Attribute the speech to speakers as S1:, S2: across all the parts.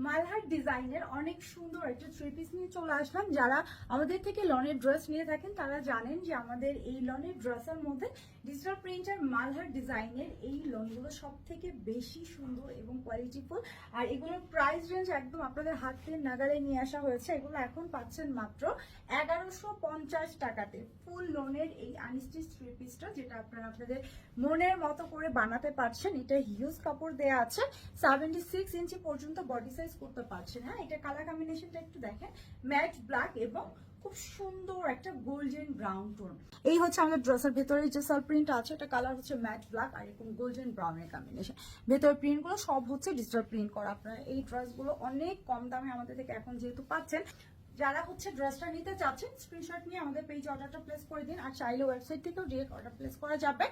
S1: মালহার ডিজাইনের অনেক সুন্দর একটা থ্রি পিস নিয়ে চলে আসলাম। যারা আমাদের থেকে লনের ড্রেস নিয়ে থাকেন তারা জানেন যে আমাদের এই লনের ড্রেসের মধ্যে ডিজিটাল প্রিন্টার মালহার ডিজাইনের এই লনগুলো সব থেকে বেশি সুন্দর এবং কোয়ালিটিফুল। আর এগুলোর প্রাইস রেঞ্জ একদম আপনাদের হাতের নাগালে নিয়ে আসা হয়েছে। এগুলো এখন পাচ্ছেন মাত্র 1150 টাকাতে। ফুল লনের এই আনস্টিচ থ্রি পিসটা যেটা আপনারা আপনাদের মনের মতো করে বানাতে পারছেন। এটা হিউজ কাপড় দেওয়া আছে, 76 ইঞ্চি পর্যন্ত বডি সাইজ করতে পারছেন। হ্যাঁ, এটা কালার কম্বিনেশনটা একটু দেখেন, ম্যাট ব্ল্যাক এবং খুব সুন্দর একটা গোল্ডেন ব্রাউন টোন। এই হচ্ছে আমাদের ড্রেসের ভেতরে যে সাল প্রিন্ট আছে, এটা কালার হচ্ছে ম্যাট ব্ল্যাক আর এরকম গোল্ডেন ব্রাউনের কম্বিনেশন। ভেতরের প্রিন্টগুলো সব হচ্ছে ডিজিটাল প্রিন্ট করা। আপনারা এই ড্রেসগুলো অনেক কম দামে আমাদের থেকে এখন যেহেতু পাচ্ছেন, যারা হচ্ছে ড্রেসটা নিতে চাচ্ছেন স্ক্রিনশট নিয়ে আমাদের পেজে অর্ডারটা প্লেস করে দিন। আর চাইলে ওয়েবসাইট থেকেও ডিরেক্ট অর্ডার প্লেস করা যাবে।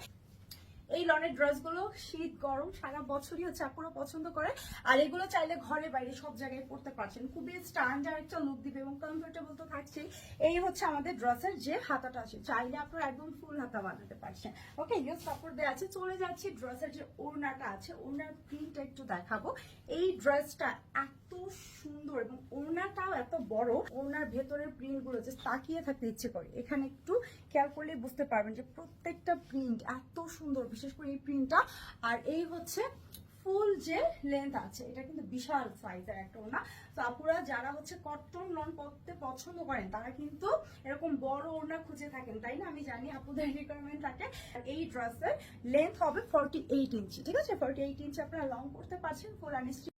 S1: এই লনের ড্রেসগুলো শীত গরম সারা বছরই হচ্ছে আপুরা পছন্দ করে। আর এগুলো চাইলে ঘরে বাইরে সব জায়গায় পড়তে পারছেন, খুবই স্ট্যান্ডার্ড একটা লুক দিবে এবং কমফোর্টেবল তো থাকছেই। এই হচ্ছে আমাদের ড্রেসের যে হাতাটা আছে, চাইলে আপনারা একদম ফুল হাতা বানাতে পারছেন। ওকে, ইউজ কাপড় দেওয়া আছে। চলে যাচ্ছি ড্রেসের যে ওড়নাটা আছে, ওড়নার প্রিন্টটা একটু দেখাবো। এই ড্রেসটা এত সুন্দর এবং ওড়নাটাও এত বড়। ওড়নার ভেতরের প্রিন্টগুলো যে তাকিয়ে থাকতে ইচ্ছে করে। এখানে একটু খেয়াল করলে বুঝতে পারবেন যে প্রত্যেকটা প্রিন্ট এত সুন্দর, বিশেষ করে এই প্রিন্টটা। আর এই হচ্ছে ফুল যে লেন্থ আছে, এটা কিন্তু বিশাল সাইজের একটা ওড়না। তো আপুরা যারা হচ্ছে কটন লন পরতে পছন্দ করেন তারা কিন্তু এরকম বড় ওড়না খুঁজে থাকেন, তাই না? আমি জানি আপুদের রিকোয়ারমেন্ট থাকে। এই ড্রেসের লেন্থ হবে 48 ইঞ্চি, ঠিক আছে? 48 ইঞ্চি আপনারা লং করতে পারছেন ফুল আনস্টিচ